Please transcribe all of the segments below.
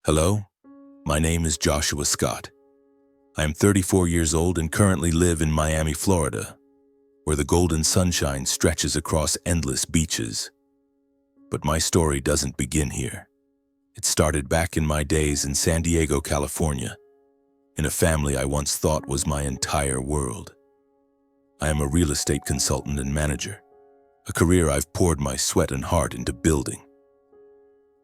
Hello, my name is Joshua Scott. I am 34 years old and currently live in Miami, Florida, where the golden sunshine stretches across endless beaches. But my story doesn't begin here. It started back in my days in San Diego, California, in a family I once thought was my entire world. I am a real estate consultant and manager, a career I've poured my sweat and heart into building.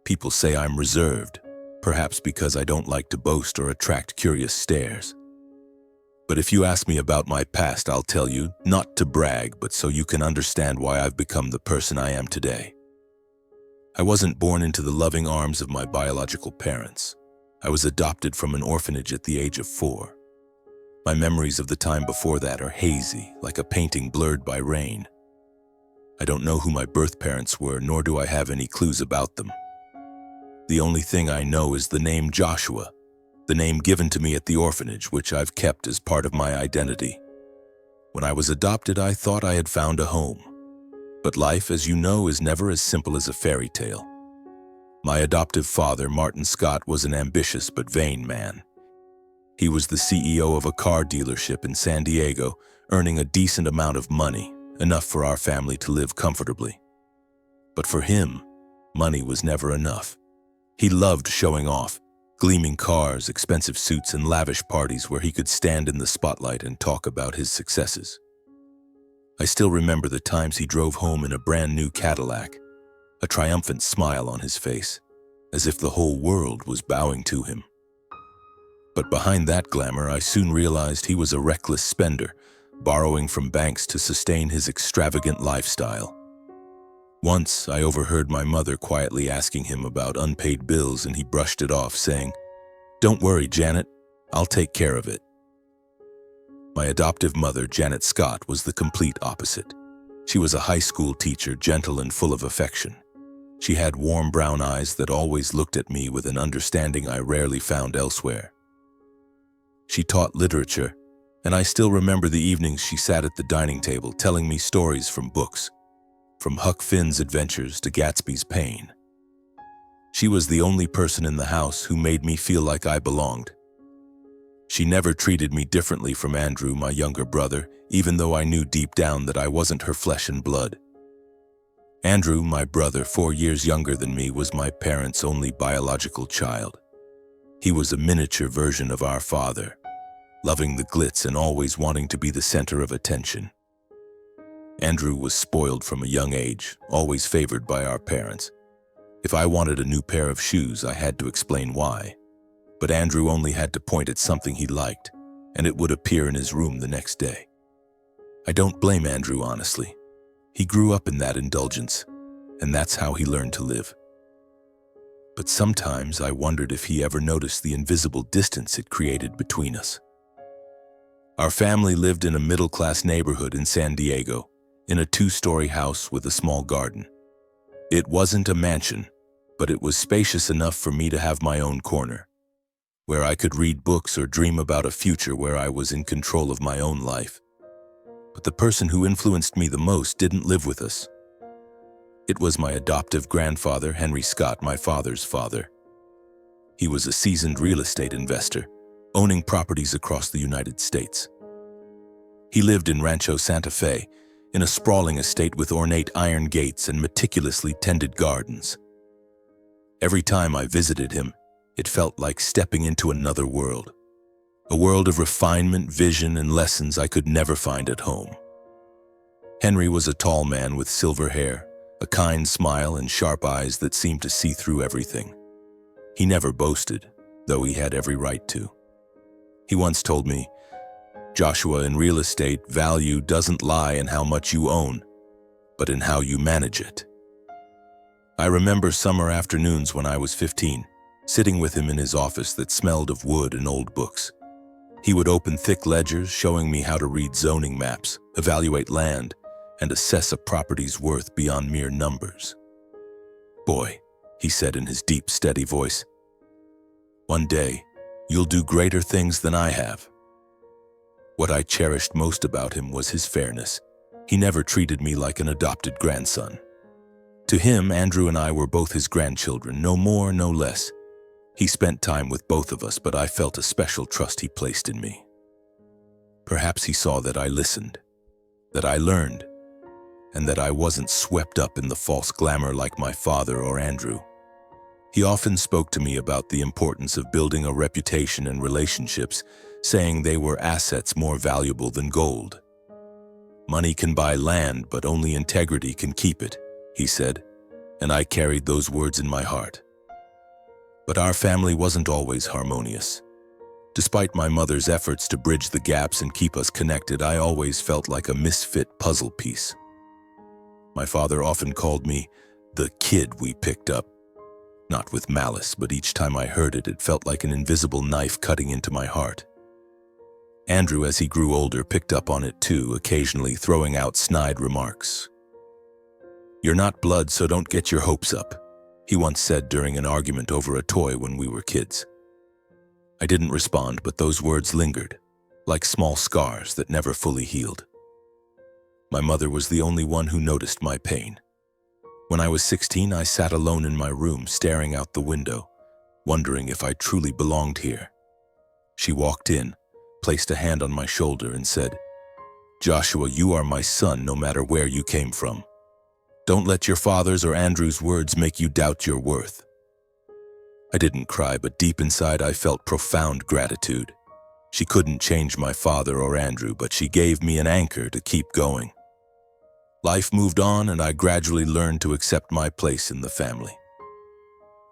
People say I'm reserved, perhaps because I don't like to boast or attract curious stares. But if you ask me about my past, I'll tell you, not to brag, but so you can understand why I've become the person I am today. I wasn't born into the loving arms of my biological parents. I was adopted from an orphanage at the age of 4. My memories of the time before that are hazy, like a painting blurred by rain. I don't know who my birth parents were, nor do I have any clues about them. The only thing I know is the name Joshua, the name given to me at the orphanage, which I've kept as part of my identity. When I was adopted, I thought I had found a home. But life, as you know, is never as simple as a fairy tale. My adoptive father, Martin Scott, was an ambitious but vain man. He was the CEO of a car dealership in San Diego, earning a decent amount of money, enough for our family to live comfortably. But for him, money was never enough. He loved showing off, gleaming cars, expensive suits, and lavish parties where he could stand in the spotlight and talk about his successes. I still remember the times he drove home in a brand new Cadillac, a triumphant smile on his face, as if the whole world was bowing to him. But behind that glamour, I soon realized he was a reckless spender, borrowing from banks to sustain his extravagant lifestyle. Once, I overheard my mother quietly asking him about unpaid bills, and he brushed it off, saying, "Don't worry, Janet, I'll take care of it." My adoptive mother, Janet Scott, was the complete opposite. She was a high school teacher, gentle and full of affection. She had warm brown eyes that always looked at me with an understanding I rarely found elsewhere. She taught literature, and I still remember the evenings she sat at the dining table telling me stories from books, from Huck Finn's adventures to Gatsby's pain. She was the only person in the house who made me feel like I belonged. She never treated me differently from Andrew, my younger brother, even though I knew deep down that I wasn't her flesh and blood. Andrew, my brother, 4 years younger than me, was my parents' only biological child. He was a miniature version of our father, loving the glitz and always wanting to be the center of attention. Andrew was spoiled from a young age, always favored by our parents. If I wanted a new pair of shoes, I had to explain why. But Andrew only had to point at something he liked, and it would appear in his room the next day. I don't blame Andrew, honestly. He grew up in that indulgence, and that's how he learned to live. But sometimes I wondered if he ever noticed the invisible distance it created between us. Our family lived in a middle-class neighborhood in San Diego, in a 2-story house with a small garden. It wasn't a mansion, but it was spacious enough for me to have my own corner, where I could read books or dream about a future where I was in control of my own life. But the person who influenced me the most didn't live with us. It was my adoptive grandfather, Henry Scott, my father's father. He was a seasoned real estate investor, owning properties across the United States. He lived in Rancho Santa Fe, in a sprawling estate with ornate iron gates and meticulously tended gardens. Every time I visited him, it felt like stepping into another world, a world of refinement, vision, and lessons I could never find at home. Henry was a tall man with silver hair, a kind smile, and sharp eyes that seemed to see through everything. He never boasted, though he had every right to. He once told me, "Joshua, in real estate, value doesn't lie in how much you own, but in how you manage it." I remember summer afternoons when I was 15, sitting with him in his office that smelled of wood and old books. He would open thick ledgers showing me how to read zoning maps, evaluate land, and assess a property's worth beyond mere numbers. "Boy," he said in his deep, steady voice, "one day, you'll do greater things than I have." What I cherished most about him was his fairness. He never treated me like an adopted grandson. To him, Andrew and I were both his grandchildren, no more, no less. He spent time with both of us, but I felt a special trust he placed in me. Perhaps he saw that I listened, that I learned, and that I wasn't swept up in the false glamour like my father or Andrew. He often spoke to me about the importance of building a reputation and relationships, saying they were assets more valuable than gold. Money can buy land, but only integrity can keep it, he said, and I carried those words in my heart. But our family wasn't always harmonious. Despite my mother's efforts to bridge the gaps and keep us connected, I always felt like a misfit puzzle piece. My father often called me the kid we picked up. Not with malice, but each time I heard it, it felt like an invisible knife cutting into my heart. Andrew, as he grew older, picked up on it too, occasionally throwing out snide remarks. "You're not blood, so don't get your hopes up," he once said during an argument over a toy when we were kids. I didn't respond, but those words lingered, like small scars that never fully healed. My mother was the only one who noticed my pain. When I was 16, I sat alone in my room, staring out the window, wondering if I truly belonged here. She walked in, placed a hand on my shoulder, and said, "Joshua, you are my son no matter where you came from. Don't let your father's or Andrew's words make you doubt your worth." I didn't cry, but deep inside I felt profound gratitude. She couldn't change my father or Andrew, but she gave me an anchor to keep going. Life moved on, and I gradually learned to accept my place in the family.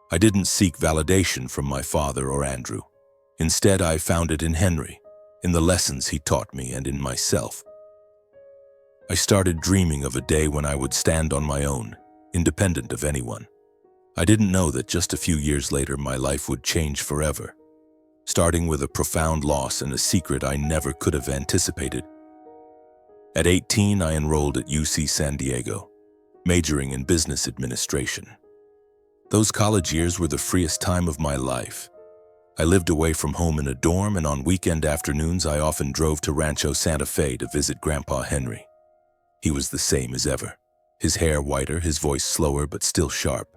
I didn't seek validation from my father or Andrew. Instead, I found it in Henry, in the lessons he taught me, and in myself. I started dreaming of a day when I would stand on my own, independent of anyone. I didn't know that just a few years later my life would change forever, starting with a profound loss and a secret I never could have anticipated. At 18, I enrolled at UC San Diego, majoring in business administration. Those college years were the freest time of my life. I lived away from home in a dorm, and on weekend afternoons I often drove to Rancho Santa Fe to visit Grandpa Henry. He was the same as ever, his hair whiter, his voice slower but still sharp.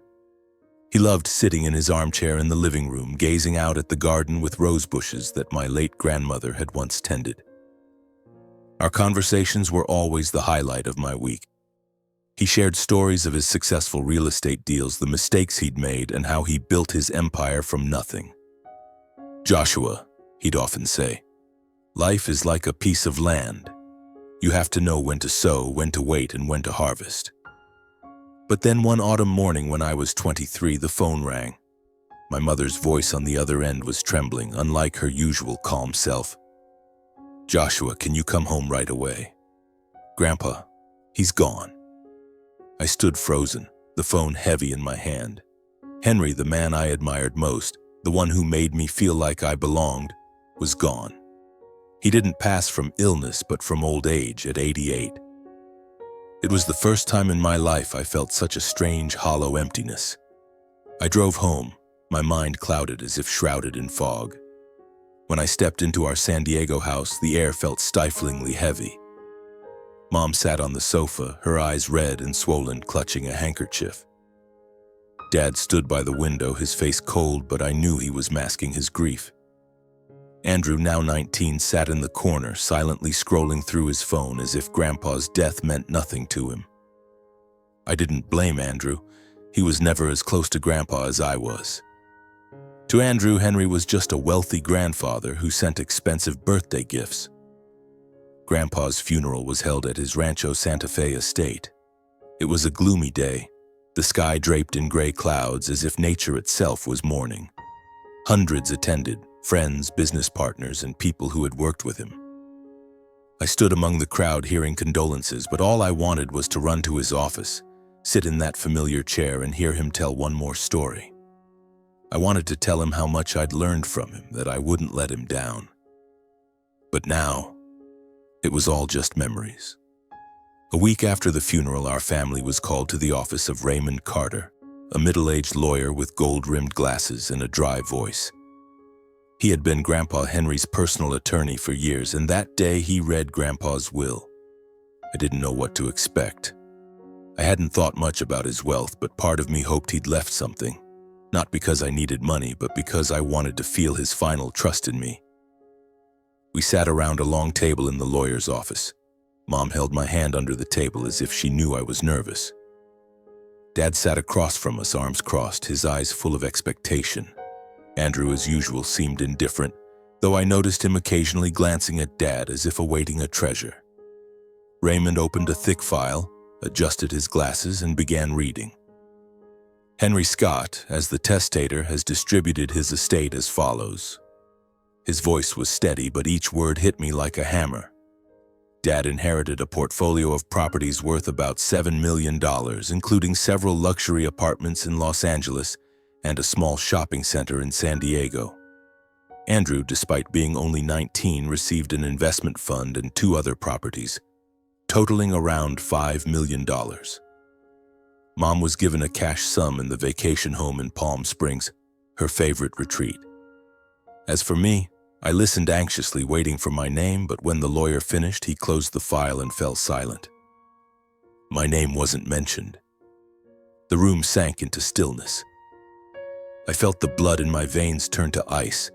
He loved sitting in his armchair in the living room, gazing out at the garden with rose bushes that my late grandmother had once tended. Our conversations were always the highlight of my week. He shared stories of his successful real estate deals, the mistakes he'd made, and how he built his empire from nothing. "Joshua," he'd often say, "life is like a piece of land. You have to know when to sow, when to wait, and when to harvest." But then one autumn morning when I was 23, the phone rang. My mother's voice on the other end was trembling, unlike her usual calm self. "Joshua, can you come home right away? Grandpa, he's gone." I stood frozen, the phone heavy in my hand. Henry, the man I admired most, the one who made me feel like I belonged, was gone. He didn't pass from illness, but from old age at 88. It was the first time in my life I felt such a strange, hollow emptiness. I drove home, my mind clouded as if shrouded in fog. When I stepped into our San Diego house, the air felt stiflingly heavy. Mom sat on the sofa, her eyes red and swollen, clutching a handkerchief. Dad stood by the window, his face cold, but I knew he was masking his grief. Andrew, now 19, sat in the corner, silently scrolling through his phone as if Grandpa's death meant nothing to him. I didn't blame Andrew. He was never as close to Grandpa as I was. To Andrew, Henry was just a wealthy grandfather who sent expensive birthday gifts. Grandpa's funeral was held at his Rancho Santa Fe estate. It was a gloomy day, the sky draped in gray clouds as if nature itself was mourning. Hundreds attended, friends, business partners, and people who had worked with him. I stood among the crowd hearing condolences, but all I wanted was to run to his office, sit in that familiar chair, and hear him tell one more story. I wanted to tell him how much I'd learned from him, that I wouldn't let him down. But now, it was all just memories. A week after the funeral, our family was called to the office of Raymond Carter, a middle-aged lawyer with gold-rimmed glasses and a dry voice. He had been Grandpa Henry's personal attorney for years, and that day he read Grandpa's will. I didn't know what to expect. I hadn't thought much about his wealth, but part of me hoped he'd left something. not because I needed money, but because I wanted to feel his final trust in me. We sat around a long table in the lawyer's office. Mom held my hand under the table as if she knew I was nervous. Dad sat across from us, arms crossed, his eyes full of expectation. Andrew, as usual, seemed indifferent, though I noticed him occasionally glancing at Dad as if awaiting a treasure. Raymond opened a thick file, adjusted his glasses, and began reading. Henry Scott, as the testator, has distributed his estate as follows. His voice was steady, but each word hit me like a hammer. Dad inherited a portfolio of properties worth about $7 million, including several luxury apartments in Los Angeles and a small shopping center in San Diego. Andrew, despite being only 19, received an investment fund and 2 other properties, totaling around $5 million. Mom was given a cash sum in the vacation home in Palm Springs, her favorite retreat. As for me, I listened anxiously, waiting for my name, but when the lawyer finished, he closed the file and fell silent. My name wasn't mentioned. The room sank into stillness. I felt the blood in my veins turn to ice.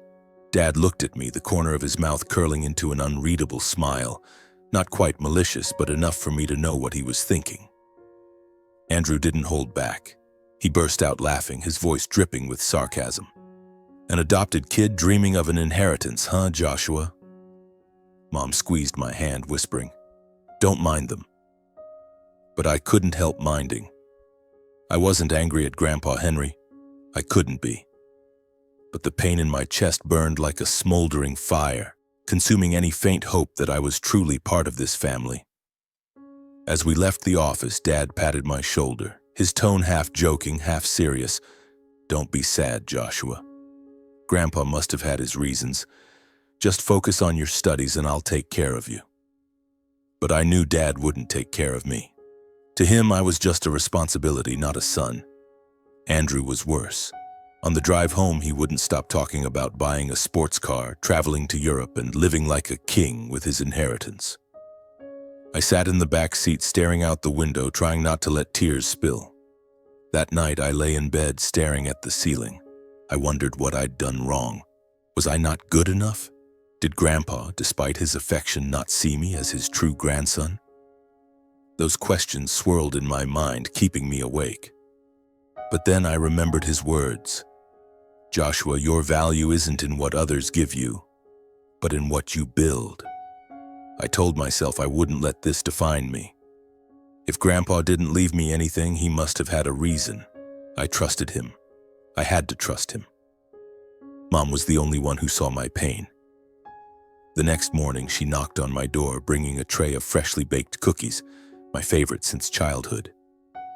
Dad looked at me, the corner of his mouth curling into an unreadable smile, not quite malicious, but enough for me to know what he was thinking. Andrew didn't hold back. He burst out laughing, his voice dripping with sarcasm. An adopted kid dreaming of an inheritance, huh, Joshua? Mom squeezed my hand, whispering, "Don't mind them." But I couldn't help minding. I wasn't angry at Grandpa Henry. I couldn't be. But the pain in my chest burned like a smoldering fire, consuming any faint hope that I was truly part of this family. As we left the office, Dad patted my shoulder, his tone half joking, half serious. "Don't be sad, Joshua. Grandpa must have had his reasons. Just focus on your studies and I'll take care of you." But I knew Dad wouldn't take care of me. To him, I was just a responsibility, not a son. Andrew was worse. On the drive home, he wouldn't stop talking about buying a sports car, traveling to Europe, and living like a king with his inheritance. I sat in the back seat staring out the window, trying not to let tears spill. That night, I lay in bed staring at the ceiling. I wondered what I'd done wrong. Was I not good enough? Did Grandpa, despite his affection, not see me as his true grandson? Those questions swirled in my mind, keeping me awake. But then I remembered his words. "Joshua, your value isn't in what others give you, but in what you build." I told myself I wouldn't let this define me. If Grandpa didn't leave me anything, he must have had a reason. I trusted him. I had to trust him. Mom was the only one who saw my pain. The next morning, she knocked on my door, bringing a tray of freshly baked cookies, my favorite since childhood.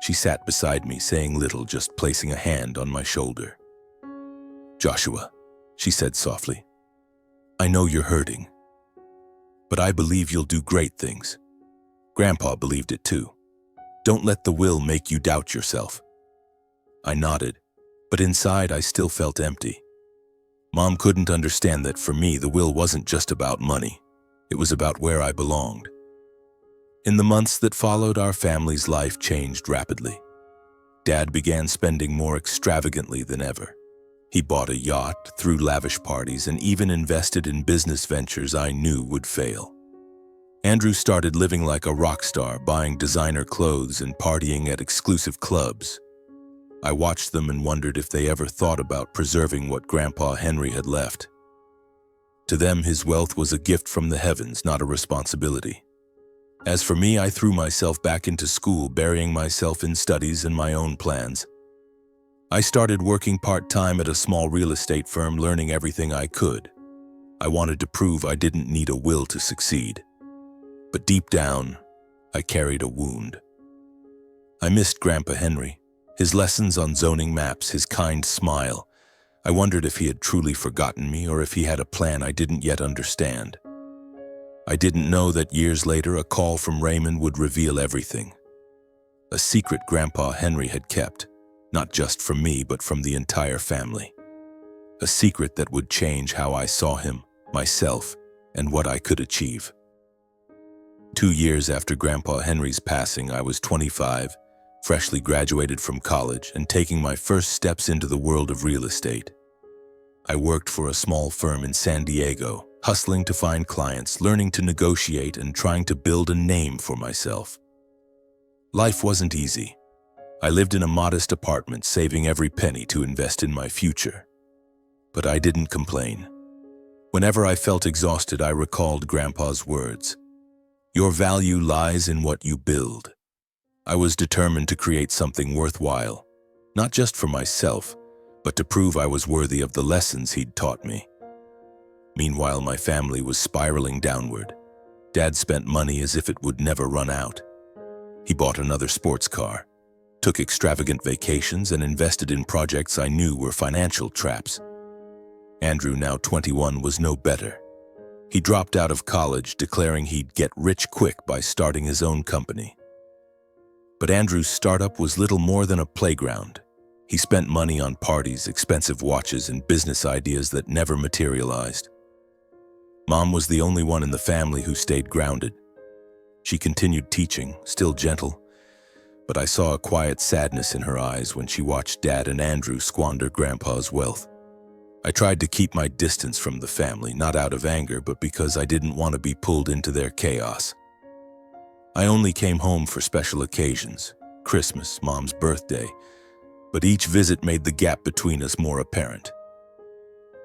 She sat beside me, saying little, just placing a hand on my shoulder. "Joshua," she said softly, "I know you're hurting, but I believe you'll do great things. Grandpa believed it too. Don't let the will make you doubt yourself." I nodded, but inside I still felt empty. Mom couldn't understand that for me, the will wasn't just about money. It was about where I belonged. In the months that followed, our family's life changed rapidly. Dad began spending more extravagantly than ever. He bought a yacht, threw lavish parties, and even invested in business ventures I knew would fail. Andrew started living like a rock star, buying designer clothes and partying at exclusive clubs. I watched them and wondered if they ever thought about preserving what Grandpa Henry had left. To them, his wealth was a gift from the heavens, not a responsibility. As for me, I threw myself back into school, burying myself in studies and my own plans. I started working part-time at a small real estate firm, learning everything I could. I wanted to prove I didn't need a will to succeed. But deep down, I carried a wound. I missed Grandpa Henry, his lessons on zoning maps, his kind smile. I wondered if he had truly forgotten me or if he had a plan I didn't yet understand. I didn't know that years later a call from Raymond would reveal everything. A secret Grandpa Henry had kept, not just from me but from the entire family. A secret that would change how I saw him, myself, and what I could achieve. 2 years after Grandpa Henry's passing, I was 25, freshly graduated from college and taking my first steps into the world of real estate. I worked for a small firm in San Diego, hustling to find clients, learning to negotiate, and trying to build a name for myself. Life wasn't easy. I lived in a modest apartment, saving every penny to invest in my future. But I didn't complain. Whenever I felt exhausted, I recalled Grandpa's words. Your value lies in what you build. I was determined to create something worthwhile, not just for myself, but to prove I was worthy of the lessons he'd taught me. Meanwhile, my family was spiraling downward. Dad spent money as if it would never run out. He bought another sports car, took extravagant vacations, and invested in projects I knew were financial traps. Andrew, now 21, was no better. He dropped out of college, declaring he'd get rich quick by starting his own company. But Andrew's startup was little more than a playground. He spent money on parties, expensive watches, and business ideas that never materialized. Mom was the only one in the family who stayed grounded. She continued teaching, still gentle, but I saw a quiet sadness in her eyes when she watched Dad and Andrew squander Grandpa's wealth. I tried to keep my distance from the family, not out of anger, but because I didn't want to be pulled into their chaos. I only came home for special occasions, Christmas, Mom's birthday, but each visit made the gap between us more apparent.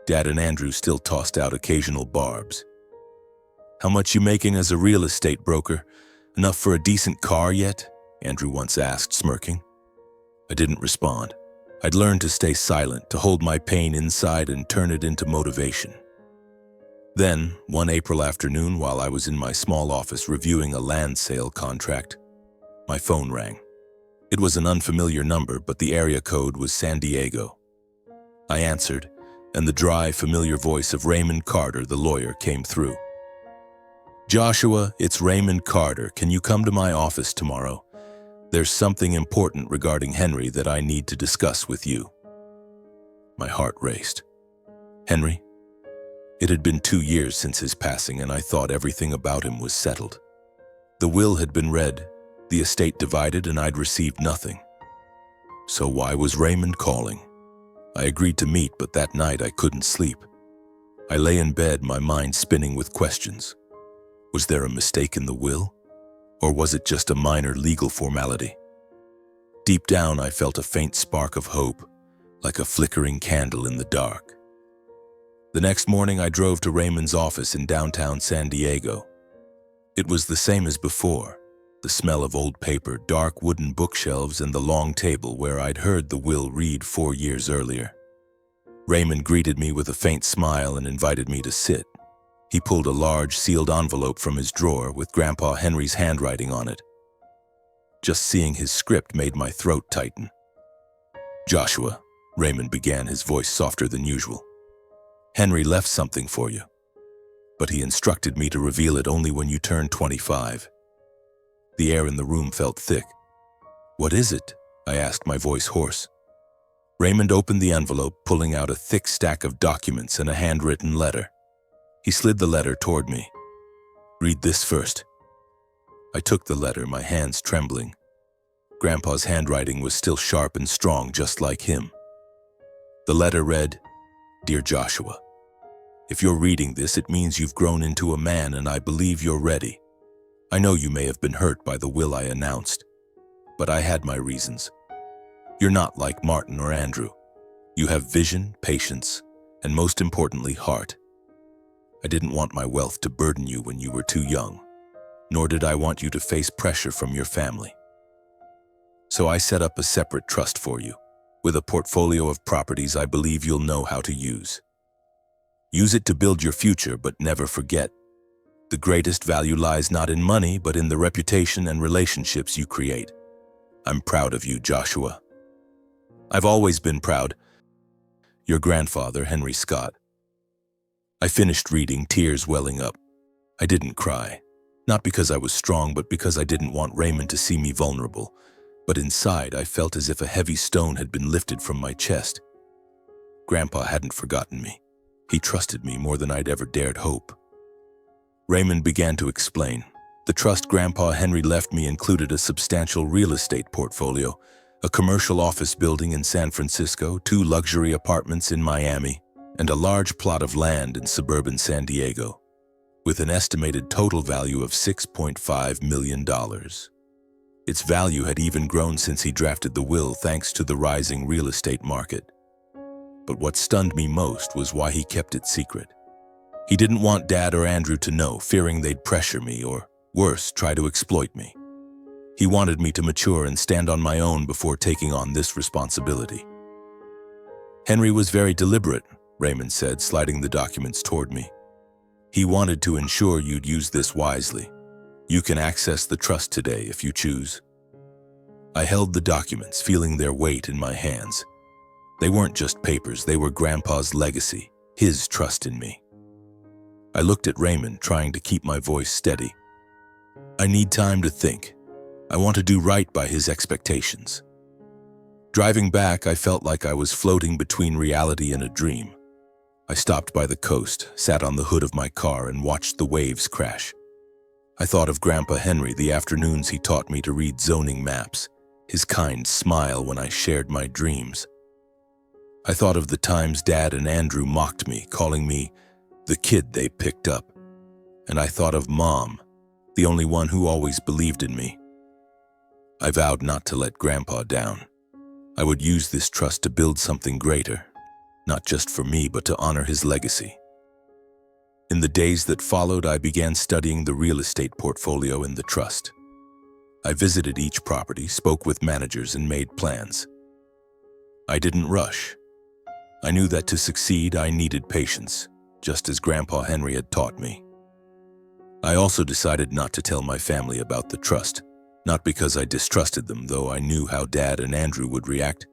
Dad and Andrew still tossed out occasional barbs. How much you making as a real estate broker? Enough for a decent car yet? Andrew once asked, smirking. I didn't respond. I'd learned to stay silent, to hold my pain inside and turn it into motivation. Then, one April afternoon, while I was in my small office reviewing a land sale contract, my phone rang. It was an unfamiliar number, but the area code was San Diego. I answered, and the dry, familiar voice of Raymond Carter, the lawyer, came through. Joshua, it's Raymond Carter. Can you come to my office tomorrow? There's something important regarding Henry that I need to discuss with you. My heart raced. Henry? It had been 2 years since his passing, and I thought everything about him was settled. The will had been read, the estate divided, and I'd received nothing. So why was Raymond calling? I agreed to meet, but that night I couldn't sleep. I lay in bed, my mind spinning with questions. Was there a mistake in the will? Or was it just a minor legal formality? Deep down, I felt a faint spark of hope, like a flickering candle in the dark. The next morning, I drove to Raymond's office in downtown San Diego. It was the same as before, the smell of old paper, dark wooden bookshelves, and the long table where I'd heard the will read 4 years earlier. Raymond greeted me with a faint smile and invited me to sit. He pulled a large, sealed envelope from his drawer with Grandpa Henry's handwriting on it. Just seeing his script made my throat tighten. Joshua, Raymond began, his voice softer than usual. Henry left something for you, but he instructed me to reveal it only when you turn 25. The air in the room felt thick. What is it? I asked, my voice hoarse. Raymond opened the envelope, pulling out a thick stack of documents and a handwritten letter. He slid the letter toward me. Read this first. I took the letter, my hands trembling. Grandpa's handwriting was still sharp and strong, just like him. The letter read, Dear Joshua, if you're reading this, it means you've grown into a man, and I believe you're ready. I know you may have been hurt by the will I announced, but I had my reasons. You're not like Martin or Andrew. You have vision, patience, and most importantly, heart. I didn't want my wealth to burden you when you were too young, nor did I want you to face pressure from your family. So I set up a separate trust for you, with a portfolio of properties I believe you'll know how to use. Use it to build your future, but never forget. The greatest value lies not in money, but in the reputation and relationships you create. I'm proud of you, Joshua. I've always been proud. Your grandfather, Henry Scott. I finished reading, tears welling up. I didn't cry, not because I was strong, but because I didn't want Raymond to see me vulnerable. But inside, I felt as if a heavy stone had been lifted from my chest. Grandpa hadn't forgotten me. He trusted me more than I'd ever dared hope. Raymond began to explain. The trust Grandpa Henry left me included a substantial real estate portfolio, a commercial office building in San Francisco, 2 luxury apartments in Miami, and a large plot of land in suburban San Diego, with an estimated total value of $6.5 million. Its value had even grown since he drafted the will thanks to the rising real estate market. But what stunned me most was why he kept it secret. He didn't want Dad or Andrew to know, fearing they'd pressure me or, worse, try to exploit me. He wanted me to mature and stand on my own before taking on this responsibility. Henry was very deliberate, Raymond said, sliding the documents toward me. He wanted to ensure you'd use this wisely. You can access the trust today if you choose. I held the documents, feeling their weight in my hands. They weren't just papers, they were Grandpa's legacy, his trust in me. I looked at Raymond, trying to keep my voice steady. I need time to think. I want to do right by his expectations. Driving back, I felt like I was floating between reality and a dream. I stopped by the coast, sat on the hood of my car, and watched the waves crash. I thought of Grandpa Henry, the afternoons he taught me to read zoning maps, his kind smile when I shared my dreams. I thought of the times Dad and Andrew mocked me, calling me the kid they picked up. And I thought of Mom, the only one who always believed in me. I vowed not to let Grandpa down. I would use this trust to build something greater, not just for me, but to honor his legacy. In the days that followed, I began studying the real estate portfolio in the trust. I visited each property, spoke with managers, and made plans. I didn't rush. I knew that to succeed, I needed patience, just as Grandpa Henry had taught me. I also decided not to tell my family about the trust, not because I distrusted them, though I knew how Dad and Andrew would react,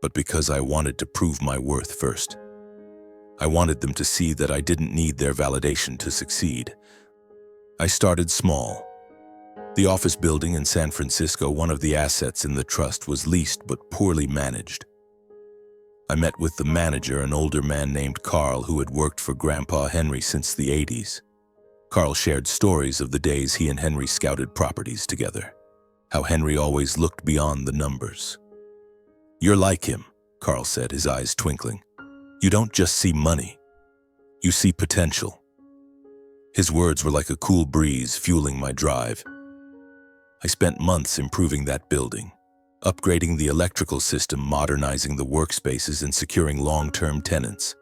but because I wanted to prove my worth first. I wanted them to see that I didn't need their validation to succeed. I started small. The office building in San Francisco, one of the assets in the trust, was leased but poorly managed. I met with the manager, an older man named Carl, who had worked for Grandpa Henry since the 80s. Carl shared stories of the days he and Henry scouted properties together, how Henry always looked beyond the numbers. "You're like him," Carl said, his eyes twinkling. "You don't just see money, you see potential." His words were like a cool breeze fueling my drive. I spent months improving that building, upgrading the electrical system, modernizing the workspaces, and securing long-term tenants.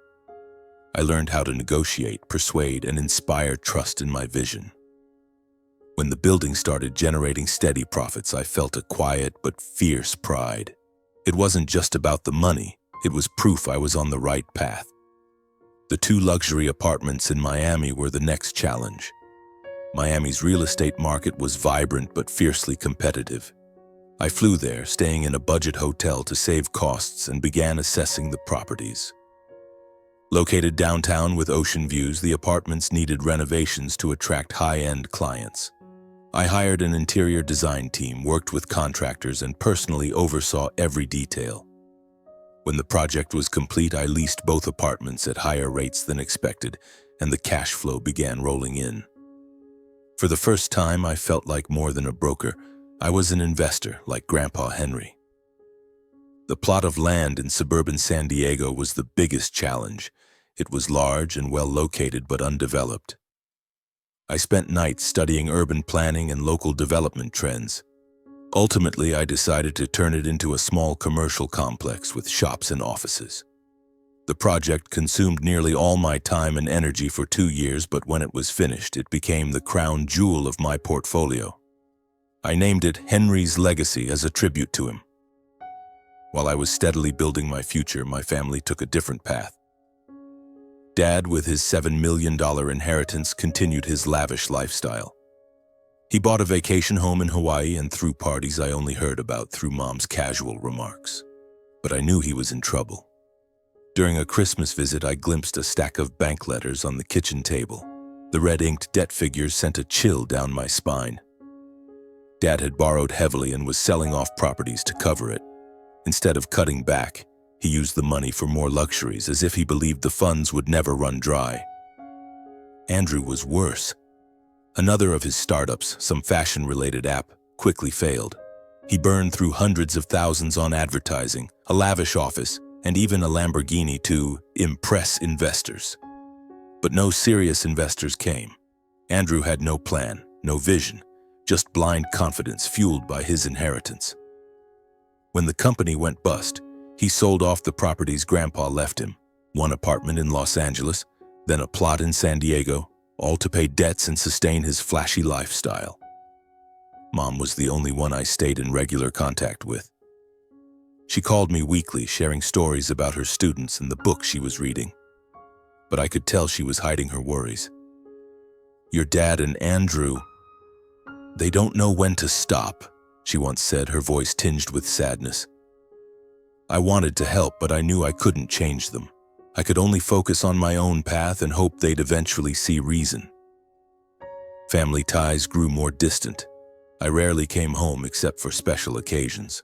I learned how to negotiate, persuade, and inspire trust in my vision. When the building started generating steady profits, I felt a quiet but fierce pride. It wasn't just about the money, it was proof I was on the right path. The 2 luxury apartments in Miami were the next challenge. Miami's real estate market was vibrant but fiercely competitive. I flew there, staying in a budget hotel to save costs, and began assessing the properties. Located downtown with ocean views, the apartments needed renovations to attract high-end clients. I hired an interior design team, worked with contractors, and personally oversaw every detail. When the project was complete, I leased both apartments at higher rates than expected, and the cash flow began rolling in. For the first time, I felt like more than a broker. I was an investor, like Grandpa Henry. The plot of land in suburban San Diego was the biggest challenge. It was large and well located but undeveloped. I spent nights studying urban planning and local development trends. Ultimately, I decided to turn it into a small commercial complex with shops and offices. The project consumed nearly all my time and energy for 2 years, but when it was finished, it became the crown jewel of my portfolio. I named it Henry's Legacy as a tribute to him. While I was steadily building my future, my family took a different path. Dad, with his $7 million inheritance, continued his lavish lifestyle. He bought a vacation home in Hawaii and threw parties I only heard about through Mom's casual remarks. But I knew he was in trouble. During a Christmas visit, I glimpsed a stack of bank letters on the kitchen table. The red-inked debt figures sent a chill down my spine. Dad had borrowed heavily and was selling off properties to cover it. Instead of cutting back, he used the money for more luxuries, as if he believed the funds would never run dry. Andrew was worse. Another of his startups, some fashion-related app, quickly failed. He burned through hundreds of thousands on advertising, a lavish office, and even a Lamborghini to impress investors. But no serious investors came. Andrew had no plan, no vision, just blind confidence fueled by his inheritance. When the company went bust, he sold off the properties Grandpa left him, one apartment in Los Angeles, then a plot in San Diego, all to pay debts and sustain his flashy lifestyle. Mom was the only one I stayed in regular contact with. She called me weekly, sharing stories about her students and the books she was reading. But I could tell she was hiding her worries. "Your dad and Andrew, they don't know when to stop," she once said, her voice tinged with sadness. I wanted to help, but I knew I couldn't change them. I could only focus on my own path and hope they'd eventually see reason. Family ties grew more distant. I rarely came home except for special occasions.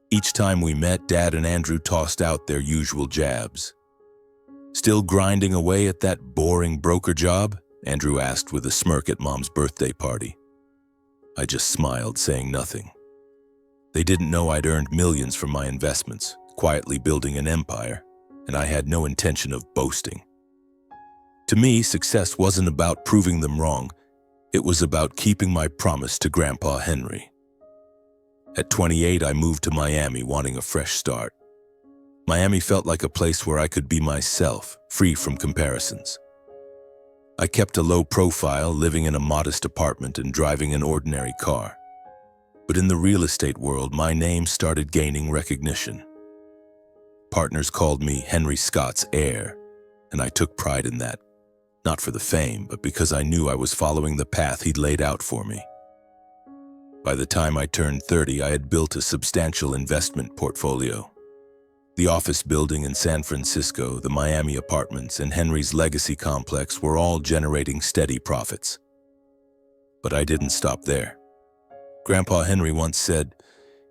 Each time we met, Dad and Andrew tossed out their usual jabs. "Still grinding away at that boring broker job?" Andrew asked with a smirk at Mom's birthday party. I just smiled, saying nothing. They didn't know I'd earned millions from my investments, quietly building an empire, and I had no intention of boasting. To me, success wasn't about proving them wrong. It was about keeping my promise to Grandpa Henry. At 28, I moved to Miami, wanting a fresh start. Miami felt like a place where I could be myself, free from comparisons. I kept a low profile, living in a modest apartment and driving an ordinary car. But in the real estate world, my name started gaining recognition. Partners called me Henry Scott's heir, and I took pride in that. Not for the fame, but because I knew I was following the path he'd laid out for me. By the time I turned 30, I had built a substantial investment portfolio. The office building in San Francisco, the Miami apartments, and Henry's legacy complex were all generating steady profits. But I didn't stop there. Grandpa Henry once said,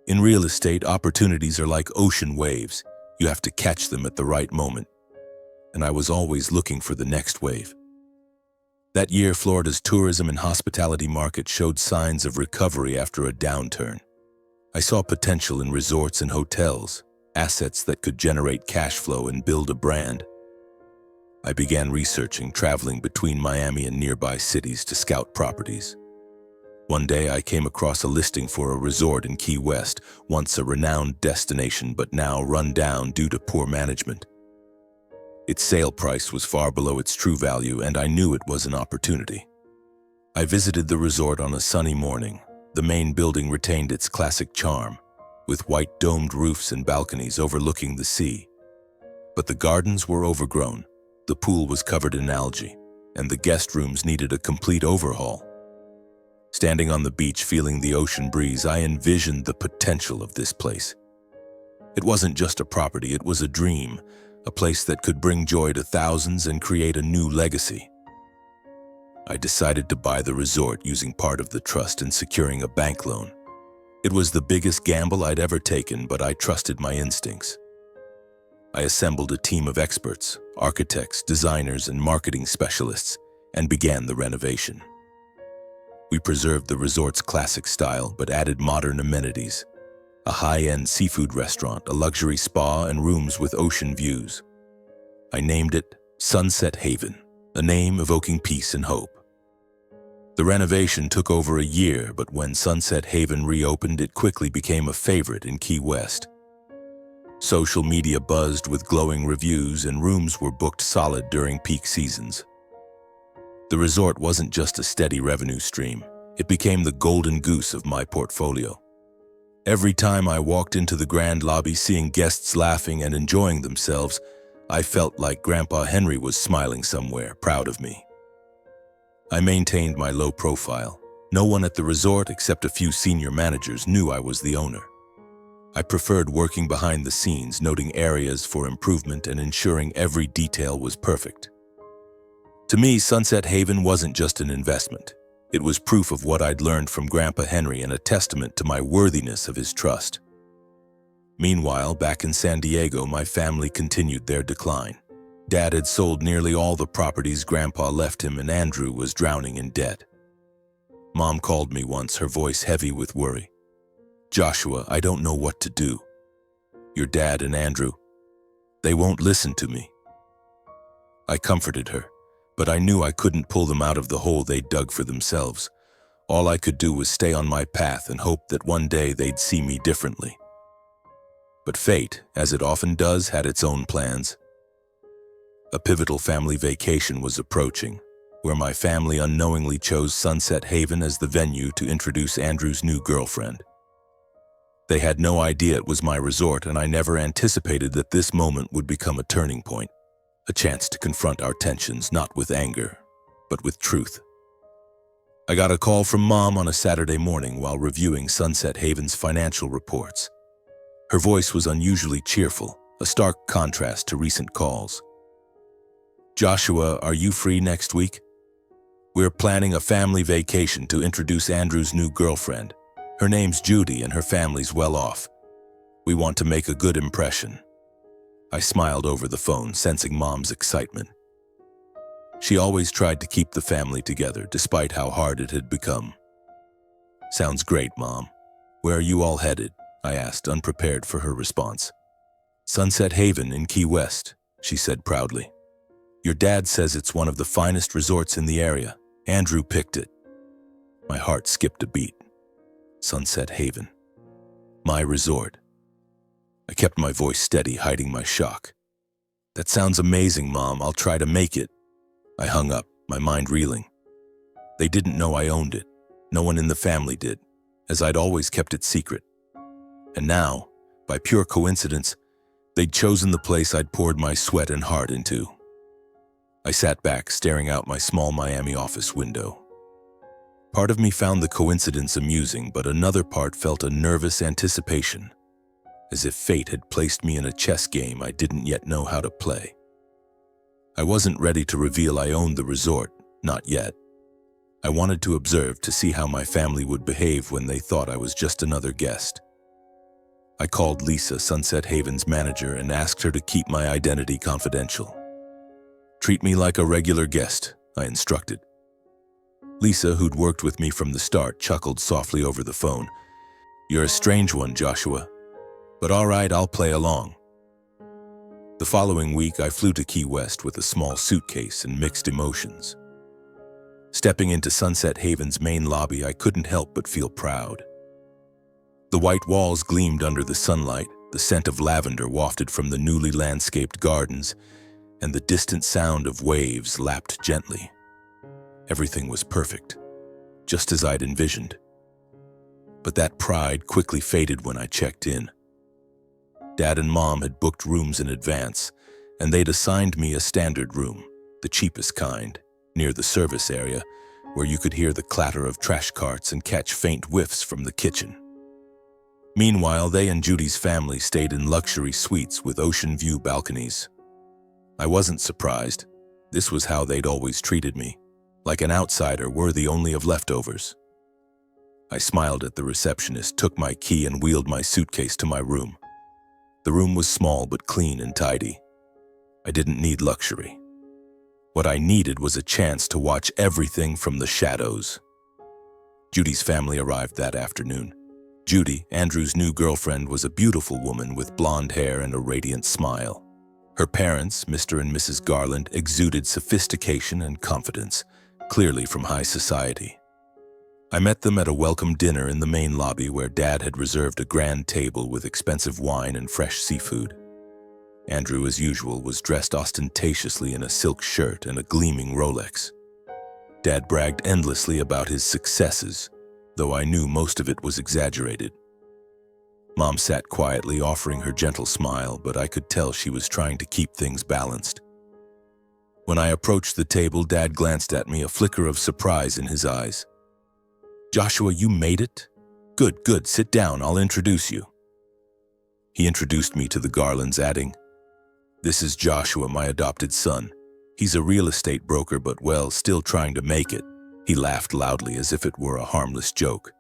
"In real estate, opportunities are like ocean waves. You have to catch them at the right moment." And I was always looking for the next wave. That year, Florida's tourism and hospitality market showed signs of recovery after a downturn. I saw potential in resorts and hotels, assets that could generate cash flow and build a brand. I began researching, traveling between Miami and nearby cities to scout properties. One day, I came across a listing for a resort in Key West, once a renowned destination but now run down due to poor management. Its sale price was far below its true value, and I knew it was an opportunity. I visited the resort on a sunny morning. The main building retained its classic charm, with white domed roofs and balconies overlooking the sea. But the gardens were overgrown, the pool was covered in algae, and the guest rooms needed a complete overhaul. Standing on the beach, feeling the ocean breeze, I envisioned the potential of this place. It wasn't just a property, it was a dream, a place that could bring joy to thousands and create a new legacy. I decided to buy the resort using part of the trust and securing a bank loan. It was the biggest gamble I'd ever taken, but I trusted my instincts. I assembled a team of experts, architects, designers, and marketing specialists, and began the renovation. We preserved the resort's classic style, but added modern amenities. A high-end seafood restaurant, a luxury spa, and rooms with ocean views. I named it Sunset Haven, a name evoking peace and hope. The renovation took over a year, but when Sunset Haven reopened, it quickly became a favorite in Key West. Social media buzzed with glowing reviews, and rooms were booked solid during peak seasons. The resort wasn't just a steady revenue stream. It became the golden goose of my portfolio. Every time I walked into the grand lobby, seeing guests laughing and enjoying themselves, I felt like Grandpa Henry was smiling somewhere, proud of me. I maintained my low profile. No one at the resort, except a few senior managers, knew I was the owner. I preferred working behind the scenes, noting areas for improvement and ensuring every detail was perfect. To me, Sunset Haven wasn't just an investment. It was proof of what I'd learned from Grandpa Henry and a testament to my worthiness of his trust. Meanwhile, back in San Diego, my family continued their decline. Dad had sold nearly all the properties Grandpa left him, and Andrew was drowning in debt. Mom called me once, her voice heavy with worry. "Joshua, I don't know what to do. Your dad and Andrew, they won't listen to me." I comforted her, but I knew I couldn't pull them out of the hole they'd dug for themselves. All I could do was stay on my path and hope that one day they'd see me differently. But fate, as it often does, had its own plans. A pivotal family vacation was approaching, where my family unknowingly chose Sunset Haven as the venue to introduce Andrew's new girlfriend. They had no idea it was my resort, and I never anticipated that this moment would become a turning point, a chance to confront our tensions not with anger, but with truth. I got a call from Mom on a Saturday morning while reviewing Sunset Haven's financial reports. Her voice was unusually cheerful, a stark contrast to recent calls. "Joshua, are you free next week? We're planning a family vacation to introduce Andrew's new girlfriend. Her name's Judy and her family's well off. We want to make a good impression." I smiled over the phone, sensing Mom's excitement. She always tried to keep the family together, despite how hard it had become. "Sounds great, Mom. Where are you all headed?" I asked, unprepared for her response. "Sunset Haven in Key West," she said proudly. "Your dad says it's one of the finest resorts in the area. Andrew picked it." My heart skipped a beat. Sunset Haven. My resort. I kept my voice steady, hiding my shock. "That sounds amazing, Mom. I'll try to make it." I hung up, my mind reeling. They didn't know I owned it. No one in the family did, as I'd always kept it secret. And now, by pure coincidence, they'd chosen the place I'd poured my sweat and heart into. I sat back, staring out my small Miami office window. Part of me found the coincidence amusing, but another part felt a nervous anticipation, as if fate had placed me in a chess game I didn't yet know how to play. I wasn't ready to reveal I owned the resort, not yet. I wanted to observe to see how my family would behave when they thought I was just another guest. I called Lisa, Sunset Haven's manager, and asked her to keep my identity confidential. "Treat me like a regular guest," I instructed. Lisa, who'd worked with me from the start, chuckled softly over the phone. "You're a strange one, Joshua. But all right, I'll play along." The following week, I flew to Key West with a small suitcase and mixed emotions. Stepping into Sunset Haven's main lobby, I couldn't help but feel proud. The white walls gleamed under the sunlight, the scent of lavender wafted from the newly landscaped gardens, and the distant sound of waves lapped gently. Everything was perfect, just as I'd envisioned. But that pride quickly faded when I checked in. Dad and Mom had booked rooms in advance, and they'd assigned me a standard room, the cheapest kind, near the service area, where you could hear the clatter of trash carts and catch faint whiffs from the kitchen. Meanwhile, they and Judy's family stayed in luxury suites with ocean view balconies. I wasn't surprised. This was how they'd always treated me, like an outsider worthy only of leftovers. I smiled at the receptionist, took my key, and wheeled my suitcase to my room. The room was small but clean and tidy. I didn't need luxury. What I needed was a chance to watch everything from the shadows. Judy's family arrived that afternoon. Judy, Andrew's new girlfriend, was a beautiful woman with blonde hair and a radiant smile. Her parents, Mr. and Mrs. Garland, exuded sophistication and confidence, clearly from high society. I met them at a welcome dinner in the main lobby, where Dad had reserved a grand table with expensive wine and fresh seafood. Andrew, as usual, was dressed ostentatiously in a silk shirt and a gleaming Rolex. Dad bragged endlessly about his successes, though I knew most of it was exaggerated. Mom sat quietly, offering her gentle smile, but I could tell she was trying to keep things balanced. When I approached the table, Dad glanced at me, a flicker of surprise in his eyes. "Joshua, you made it? Good, good, sit down, I'll introduce you." He introduced me to the Garlands, adding, "This is Joshua, my adopted son. He's a real estate broker, but well, still trying to make it." He laughed loudly as if it were a harmless joke.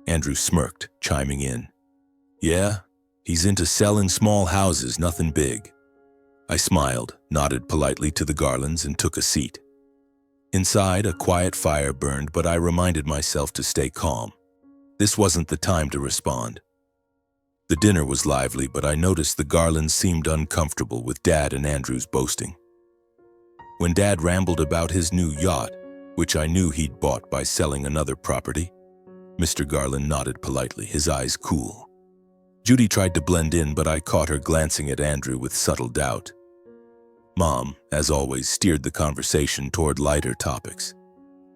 Andrew smirked, chiming in, "Yeah, he's into selling small houses, nothing big." I smiled, nodded politely to the Garlands, and took a seat. Inside, a quiet fire burned, but I reminded myself to stay calm. This wasn't the time to respond. The dinner was lively, but I noticed the Garlands seemed uncomfortable with Dad and Andrew's boasting. When Dad rambled about his new yacht, which I knew he'd bought by selling another property, Mr. Garland nodded politely, his eyes cool. Judy tried to blend in, but I caught her glancing at Andrew with subtle doubt. Mom, as always, steered the conversation toward lighter topics,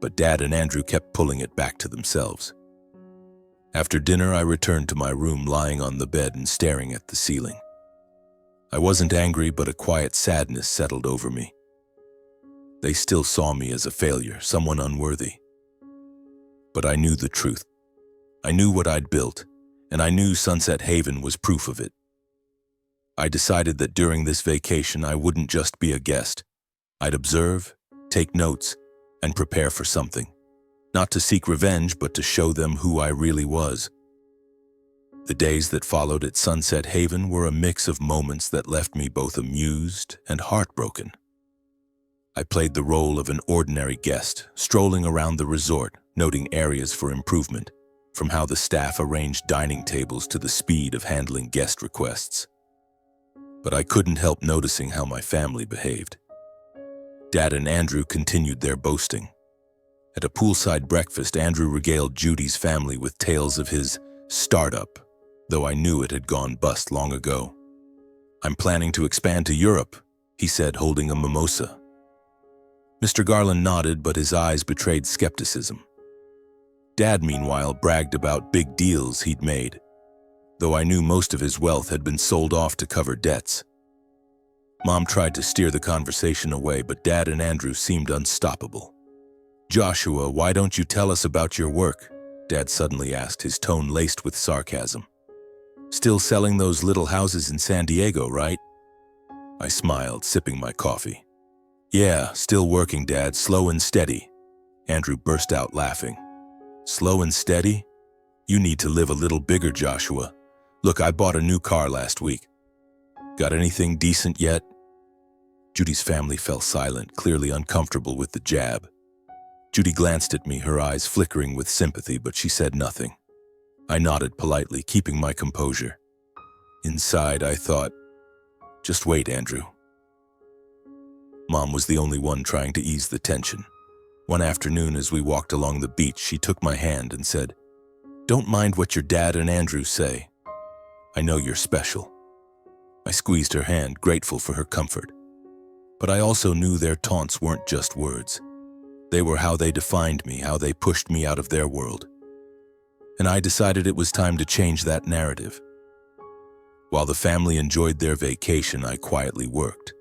but Dad and Andrew kept pulling it back to themselves. After dinner, I returned to my room, lying on the bed and staring at the ceiling. I wasn't angry, but a quiet sadness settled over me. They still saw me as a failure, someone unworthy. But I knew the truth. I knew what I'd built, and I knew Sunset Haven was proof of it. I decided that during this vacation I wouldn't just be a guest. I'd observe, take notes, and prepare for something. Not to seek revenge, but to show them who I really was. The days that followed at Sunset Haven were a mix of moments that left me both amused and heartbroken. I played the role of an ordinary guest, strolling around the resort, noting areas for improvement, from how the staff arranged dining tables to the speed of handling guest requests. But I couldn't help noticing how my family behaved. Dad and Andrew continued their boasting. At a poolside breakfast, Andrew regaled Judy's family with tales of his startup, though I knew it had gone bust long ago. "I'm planning to expand to Europe," he said, holding a mimosa. Mr. Garland nodded, but his eyes betrayed skepticism. Dad, meanwhile, bragged about big deals he'd made, though I knew most of his wealth had been sold off to cover debts. Mom tried to steer the conversation away, but Dad and Andrew seemed unstoppable. "Joshua, why don't you tell us about your work?" Dad suddenly asked, his tone laced with sarcasm. "Still selling those little houses in San Diego, right?" I smiled, sipping my coffee. "Yeah, still working, Dad, slow and steady." Andrew burst out laughing. "Slow and steady? You need to live a little bigger, Joshua. Look, I bought a new car last week. Got anything decent yet?" Judy's family fell silent, clearly uncomfortable with the jab. Judy glanced at me, her eyes flickering with sympathy, but she said nothing. I nodded politely, keeping my composure. Inside, I thought, just wait, Andrew. Mom was the only one trying to ease the tension. One afternoon, as we walked along the beach, she took my hand and said, "Don't mind what your dad and Andrew say. I know you're special." I squeezed her hand, grateful for her comfort. But I also knew their taunts weren't just words. They were how they defined me, how they pushed me out of their world. And I decided it was time to change that narrative. While the family enjoyed their vacation, I quietly worked.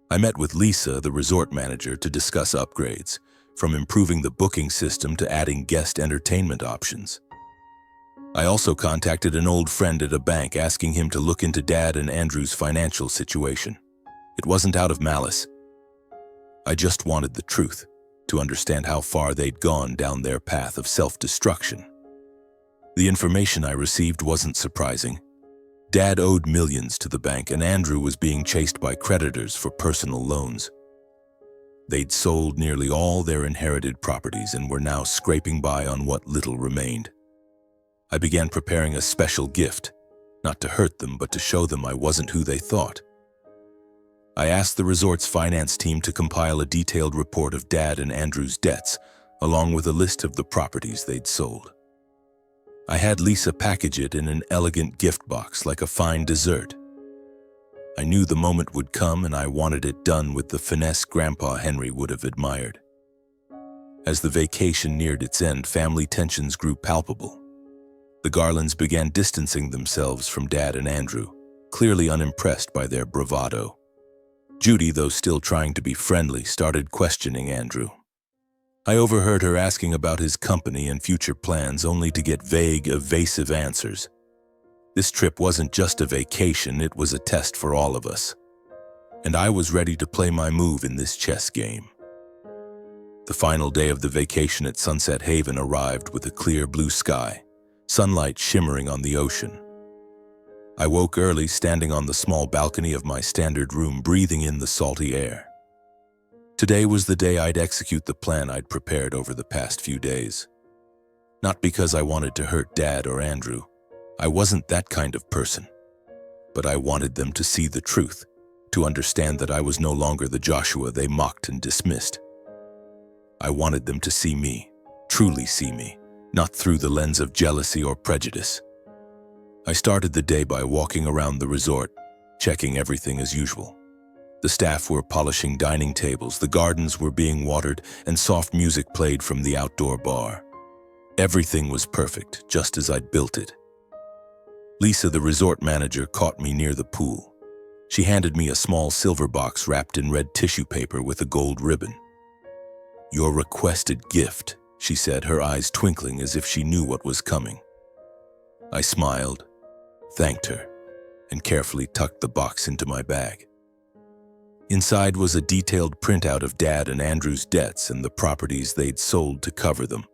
I met with Lisa, the resort manager, to discuss upgrades, from improving the booking system to adding guest entertainment options. I also contacted an old friend at a bank, asking him to look into Dad and Andrew's financial situation. It wasn't out of malice. I just wanted the truth, to understand how far they'd gone down their path of self-destruction. The information I received wasn't surprising. Dad owed millions to the bank, and Andrew was being chased by creditors for personal loans. They'd sold nearly all their inherited properties and were now scraping by on what little remained. I began preparing a special gift, not to hurt them, but to show them I wasn't who they thought. I asked the resort's finance team to compile a detailed report of Dad and Andrew's debts, along with a list of the properties they'd sold. I had Lisa package it in an elegant gift box like a fine dessert. I knew the moment would come, and I wanted it done with the finesse Grandpa Henry would have admired. As the vacation neared its end, family tensions grew palpable. The Garlands began distancing themselves from Dad and Andrew, clearly unimpressed by their bravado. Judy, though still trying to be friendly, started questioning Andrew. I overheard her asking about his company and future plans, only to get vague, evasive answers. This trip wasn't just a vacation, it was a test for all of us. And I was ready to play my move in this chess game. The final day of the vacation at Sunset Haven arrived with a clear blue sky, sunlight shimmering on the ocean. I woke early, standing on the small balcony of my standard room, breathing in the salty air. Today was the day I'd execute the plan I'd prepared over the past few days. Not because I wanted to hurt Dad or Andrew. I wasn't that kind of person. But I wanted them to see the truth, to understand that I was no longer the Joshua they mocked and dismissed. I wanted them to see me, truly see me, not through the lens of jealousy or prejudice. I started the day by walking around the resort, checking everything as usual. The staff were polishing dining tables, the gardens were being watered, and soft music played from the outdoor bar. Everything was perfect, just as I'd built it. Lisa, the resort manager, caught me near the pool. She handed me a small silver box wrapped in red tissue paper with a gold ribbon. "Your requested gift," she said, her eyes twinkling as if she knew what was coming. I smiled, thanked her, and carefully tucked the box into my bag. Inside was a detailed printout of Dad and Andrew's debts and the properties they'd sold to cover them,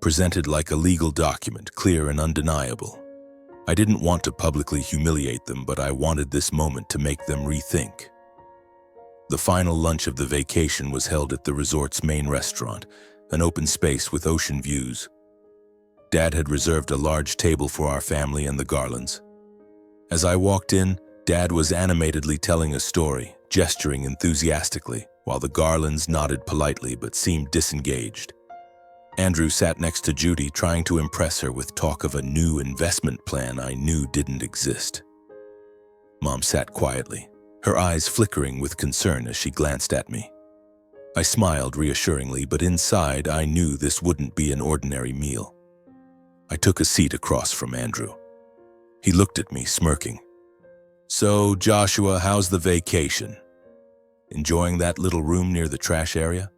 presented like a legal document, clear and undeniable. I didn't want to publicly humiliate them, but I wanted this moment to make them rethink. The final lunch of the vacation was held at the resort's main restaurant, an open space with ocean views. Dad had reserved a large table for our family and the Garlands. As I walked in, Dad was animatedly telling a story, gesturing enthusiastically, while the Garlands nodded politely but seemed disengaged. Andrew sat next to Judy, trying to impress her with talk of a new investment plan I knew didn't exist. Mom sat quietly, her eyes flickering with concern as she glanced at me. I smiled reassuringly, but inside I knew this wouldn't be an ordinary meal. I took a seat across from Andrew. He looked at me, smirking. "So, Joshua, how's the vacation? Enjoying that little room near the trash area?"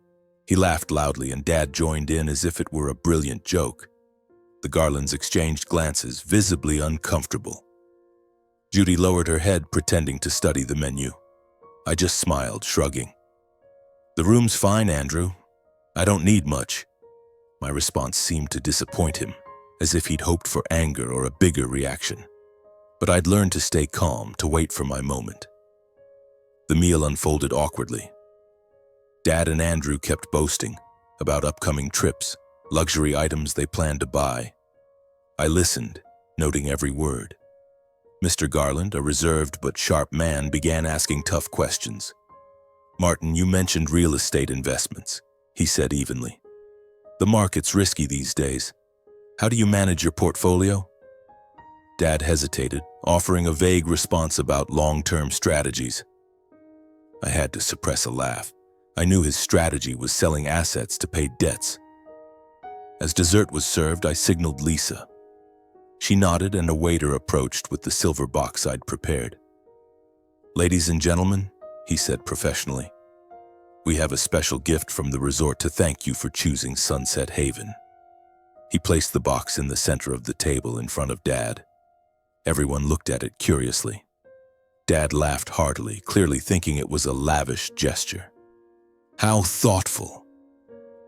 He laughed loudly, and Dad joined in as if it were a brilliant joke. The Garlands exchanged glances, visibly uncomfortable. Judy lowered her head, pretending to study the menu. I just smiled, shrugging. "The room's fine, Andrew. I don't need much." My response seemed to disappoint him, as if he'd hoped for anger or a bigger reaction. But I'd learned to stay calm, to wait for my moment. The meal unfolded awkwardly. Dad and Andrew kept boasting about upcoming trips, luxury items they planned to buy. I listened, noting every word. Mr. Garland, a reserved but sharp man, began asking tough questions. "Martin, you mentioned real estate investments," he said evenly. "The market's risky these days. How do you manage your portfolio?" Dad hesitated, offering a vague response about long-term strategies. I had to suppress a laugh. I knew his strategy was selling assets to pay debts. As dessert was served, I signaled Lisa. She nodded, and a waiter approached with the silver box I'd prepared. "Ladies and gentlemen," he said professionally, "we have a special gift from the resort to thank you for choosing Sunset Haven." He placed the box in the center of the table in front of Dad. Everyone looked at it curiously. Dad laughed heartily, clearly thinking it was a lavish gesture. "How thoughtful."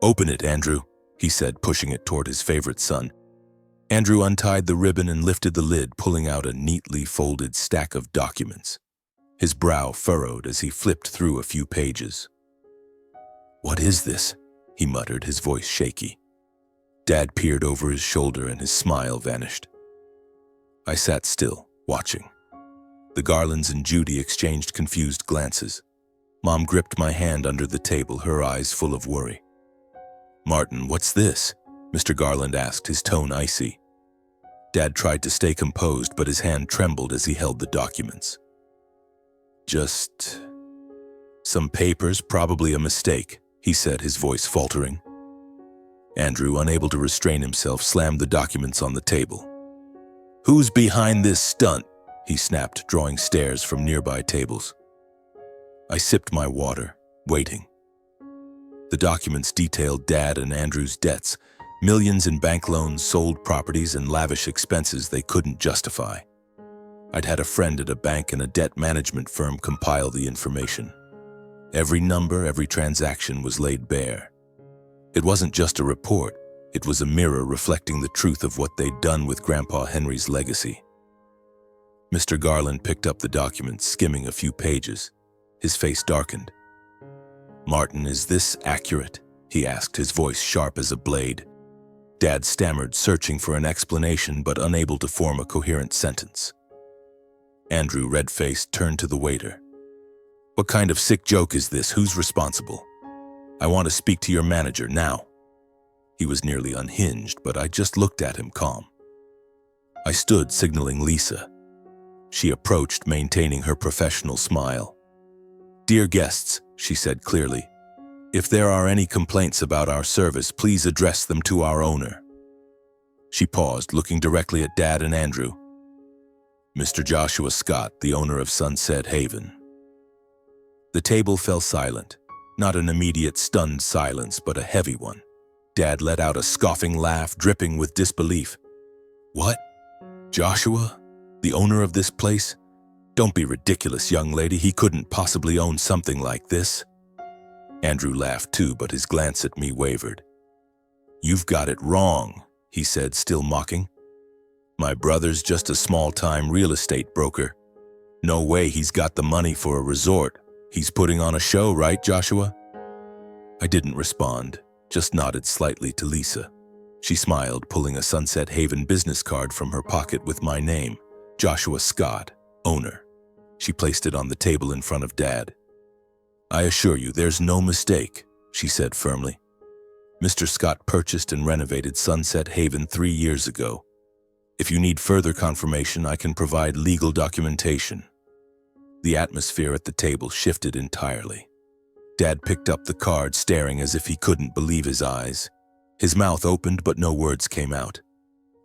"Open it, Andrew," he said, pushing it toward his favorite son. Andrew untied the ribbon and lifted the lid, pulling out a neatly folded stack of documents. His brow furrowed as he flipped through a few pages. "What is this?" he muttered, his voice shaky. Dad peered over his shoulder and his smile vanished. I sat still, watching. The Garlands and Judy exchanged confused glances. Mom gripped my hand under the table, her eyes full of worry. "Martin, what's this?" Mr. Garland asked, his tone icy. Dad tried to stay composed, but his hand trembled as he held the documents. "Just some papers, probably a mistake," he said, his voice faltering. Andrew, unable to restrain himself, slammed the documents on the table. "Who's behind this stunt?" he snapped, drawing stares from nearby tables. I sipped my water, waiting. The documents detailed Dad and Andrew's debts, millions in bank loans, sold properties, and lavish expenses they couldn't justify. I'd had a friend at a bank and a debt management firm compile the information. Every number, every transaction was laid bare. It wasn't just a report, it was a mirror reflecting the truth of what they'd done with Grandpa Henry's legacy. Mr. Garland picked up the document, skimming a few pages. His face darkened. "Martin, is this accurate?" he asked, his voice sharp as a blade. Dad stammered, searching for an explanation but unable to form a coherent sentence. Andrew, red-faced, turned to the waiter. "What kind of sick joke is this? Who's responsible? I want to speak to your manager now." He was nearly unhinged, but I just looked at him calm. I stood, signaling Lisa. She approached, maintaining her professional smile. "Dear guests," she said clearly, "if there are any complaints about our service, please address them to our owner." She paused, looking directly at Dad and Andrew. "Mr. Joshua Scott, the owner of Sunset Haven." The table fell silent, not an immediate stunned silence, but a heavy one. Dad let out a scoffing laugh, dripping with disbelief. "What? Joshua? The owner of this place? Don't be ridiculous, young lady. He couldn't possibly own something like this." Andrew laughed too, but his glance at me wavered. "You've got it wrong," he said, still mocking. "My brother's just a small-time real estate broker. No way he's got the money for a resort. He's putting on a show, right, Joshua?" I didn't respond, just nodded slightly to Lisa. She smiled, pulling a Sunset Haven business card from her pocket with my name, Joshua Scott, owner. She placed it on the table in front of Dad. "I assure you, there's no mistake," she said firmly. "Mr. Scott purchased and renovated Sunset Haven 3 years ago. If you need further confirmation, I can provide legal documentation." The atmosphere at the table shifted entirely. Dad picked up the card, staring as if he couldn't believe his eyes. His mouth opened, but no words came out.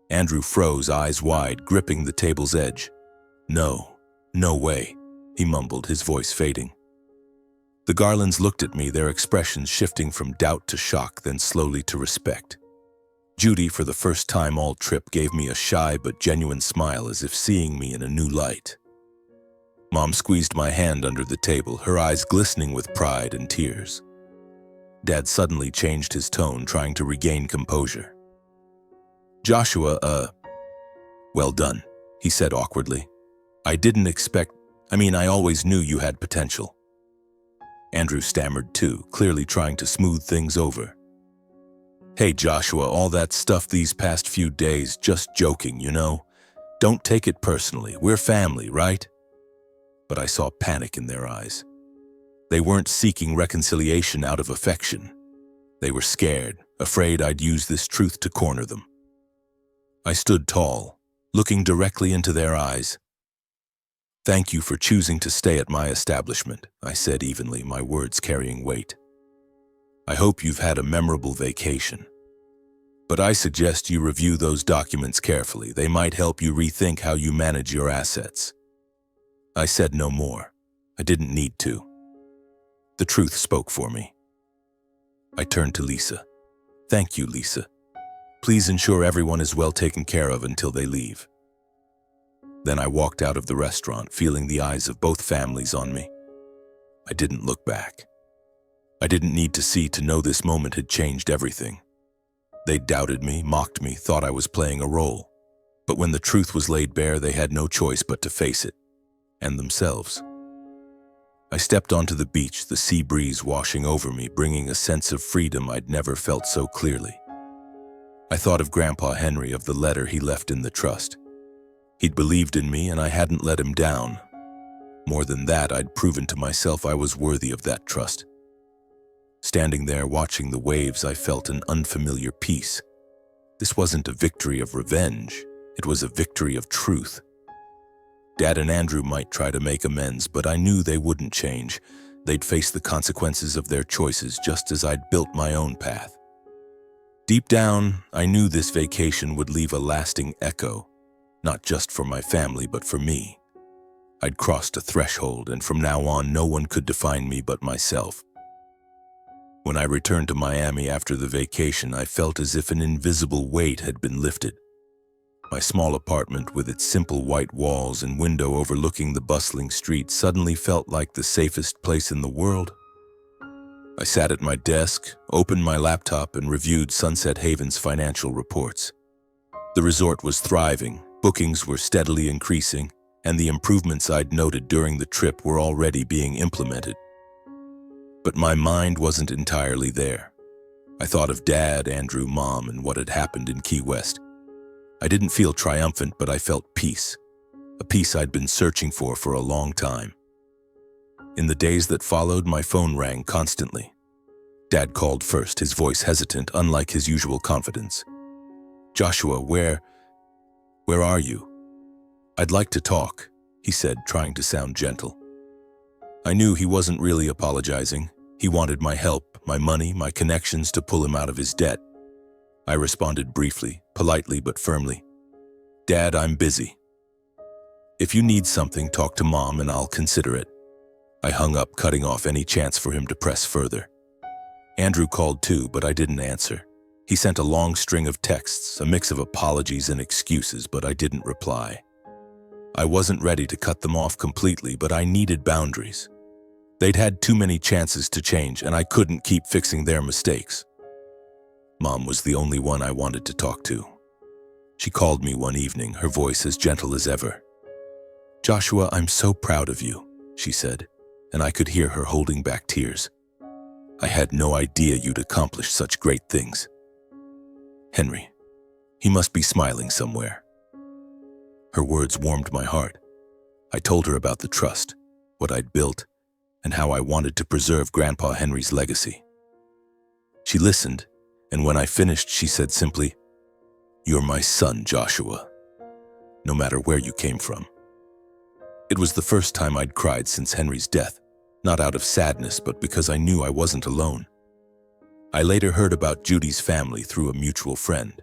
Andrew froze, eyes wide, gripping the table's edge. No way," he mumbled, his voice fading. The Garlands looked at me, their expressions shifting from doubt to shock, then slowly to respect. Judy, for the first time all trip, gave me a shy but genuine smile, as if seeing me in a new light. Mom squeezed my hand under the table, her eyes glistening with pride and tears. Dad suddenly changed his tone, trying to regain composure. "Joshua, well done," he said awkwardly. I always knew you had potential." Andrew stammered too, clearly trying to smooth things over. "Hey Joshua, all that stuff these past few days, just joking, you know? Don't take it personally, we're family, right?" But I saw panic in their eyes. They weren't seeking reconciliation out of affection. They were scared, afraid I'd use this truth to corner them. I stood tall, looking directly into their eyes. "Thank you for choosing to stay at my establishment," I said evenly, my words carrying weight. "I hope you've had a memorable vacation. But I suggest you review those documents carefully. They might help you rethink how you manage your assets." I said no more. I didn't need to. The truth spoke for me. I turned to Lisa. "Thank you, Lisa. Please ensure everyone is well taken care of until they leave." Then I walked out of the restaurant, feeling the eyes of both families on me. I didn't look back. I didn't need to see to know this moment had changed everything. They doubted me, mocked me, thought I was playing a role. But when the truth was laid bare, they had no choice but to face it, and themselves. I stepped onto the beach, the sea breeze washing over me, bringing a sense of freedom I'd never felt so clearly. I thought of Grandpa Henry, of the letter he left in the trust. He'd believed in me, and I hadn't let him down. More than that, I'd proven to myself I was worthy of that trust. Standing there watching the waves, I felt an unfamiliar peace. This wasn't a victory of revenge. It was a victory of truth. Dad and Andrew might try to make amends, but I knew they wouldn't change. They'd face the consequences of their choices, just as I'd built my own path. Deep down, I knew this vacation would leave a lasting echo, not just for my family, but for me. I'd crossed a threshold, and from now on, no one could define me but myself. When I returned to Miami after the vacation, I felt as if an invisible weight had been lifted. My small apartment, with its simple white walls and window overlooking the bustling street, suddenly felt like the safest place in the world. I sat at my desk, opened my laptop, and reviewed Sunset Haven's financial reports. The resort was thriving, bookings were steadily increasing, and the improvements I'd noted during the trip were already being implemented. But my mind wasn't entirely there. I thought of Dad, Andrew, Mom, and what had happened in Key West. I didn't feel triumphant, but I felt peace, a peace I'd been searching for a long time. In the days that followed, my phone rang constantly. Dad called first, his voice hesitant, unlike his usual confidence. "Joshua, where are you?" "I'd like to talk," he said, trying to sound gentle. I knew he wasn't really apologizing. He wanted my help, my money, my connections to pull him out of his debt. I responded briefly, politely but firmly. "Dad, I'm busy. If you need something, talk to Mom and I'll consider it." I hung up, cutting off any chance for him to press further. Andrew called too, but I didn't answer. He sent a long string of texts, a mix of apologies and excuses, but I didn't reply. I wasn't ready to cut them off completely, but I needed boundaries. They'd had too many chances to change, and I couldn't keep fixing their mistakes. Mom was the only one I wanted to talk to. She called me one evening, her voice as gentle as ever. "Joshua, I'm so proud of you," she said, and I could hear her holding back tears. "I had no idea you'd accomplished such great things." Henry, he must be smiling somewhere. Her words warmed my heart. I told her about the trust, what I'd built, and how I wanted to preserve Grandpa Henry's legacy. She listened, and when I finished, she said simply, "You're my son, Joshua, no matter where you came from." It was the first time I'd cried since Henry's death, not out of sadness, but because I knew I wasn't alone. I later heard about Judy's family through a mutual friend.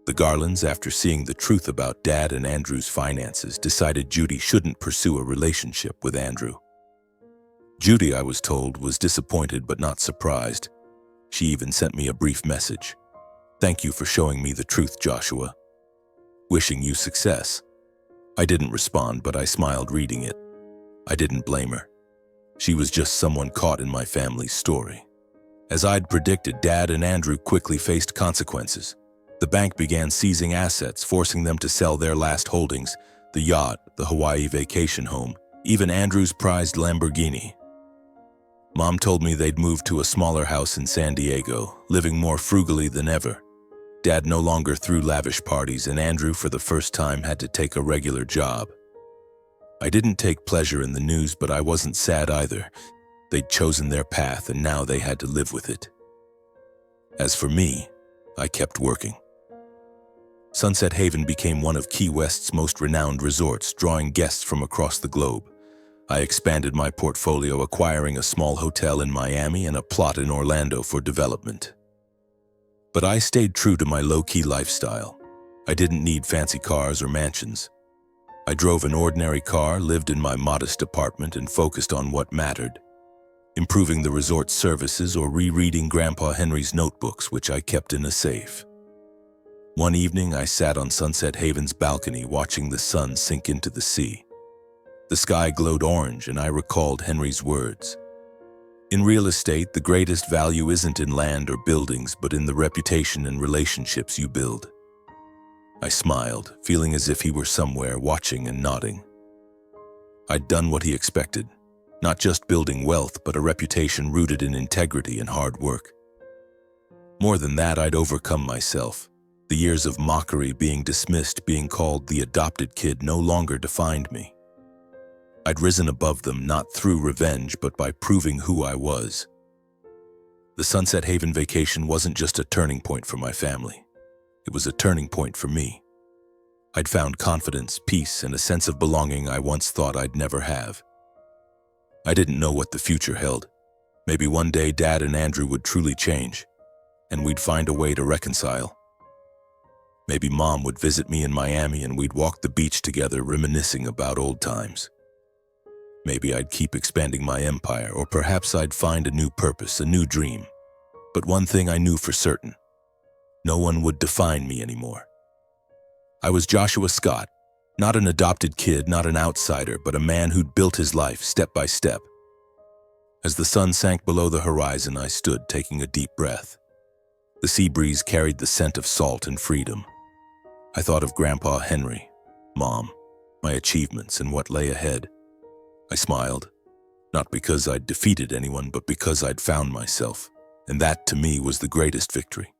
The Garlands, after seeing the truth about Dad and Andrew's finances, decided Judy shouldn't pursue a relationship with Andrew. Judy, I was told, was disappointed but not surprised. She even sent me a brief message. "Thank you for showing me the truth, Joshua. Wishing you success." I didn't respond, but I smiled reading it. I didn't blame her. She was just someone caught in my family's story. As I'd predicted, Dad and Andrew quickly faced consequences. The bank began seizing assets, forcing them to sell their last holdings, the yacht, the Hawaii vacation home, even Andrew's prized Lamborghini. Mom told me they'd moved to a smaller house in San Diego, living more frugally than ever. Dad no longer threw lavish parties, and Andrew, for the first time, had to take a regular job. I didn't take pleasure in the news, but I wasn't sad either. They'd chosen their path, and now they had to live with it. As for me, I kept working. Sunset Haven became one of Key West's most renowned resorts, drawing guests from across the globe. I expanded my portfolio, acquiring a small hotel in Miami and a plot in Orlando for development. But I stayed true to my low-key lifestyle. I didn't need fancy cars or mansions. I drove an ordinary car, lived in my modest apartment, and focused on what mattered: improving the resort's services or rereading Grandpa Henry's notebooks, which I kept in a safe. One evening, I sat on Sunset Haven's balcony watching the sun sink into the sea. The sky glowed orange, and I recalled Henry's words. "In real estate, the greatest value isn't in land or buildings, but in the reputation and relationships you build." I smiled, feeling as if he were somewhere, watching and nodding. I'd done what he expected, not just building wealth, but a reputation rooted in integrity and hard work. More than that, I'd overcome myself. The years of mockery, being dismissed, being called the adopted kid, no longer defined me. I'd risen above them, not through revenge, but by proving who I was. The Sunset Haven vacation wasn't just a turning point for my family. It was a turning point for me. I'd found confidence, peace, and a sense of belonging I once thought I'd never have. I didn't know what the future held. Maybe one day Dad and Andrew would truly change, and we'd find a way to reconcile. Maybe Mom would visit me in Miami and we'd walk the beach together, reminiscing about old times. Maybe I'd keep expanding my empire, or perhaps I'd find a new purpose, a new dream. But one thing I knew for certain: no one would define me anymore. I was Joshua Scott, not an adopted kid, not an outsider, but a man who'd built his life step by step. As the sun sank below the horizon, I stood, taking a deep breath. The sea breeze carried the scent of salt and freedom. I thought of Grandpa Henry, Mom, my achievements, and what lay ahead. I smiled, not because I'd defeated anyone, but because I'd found myself, and that to me was the greatest victory.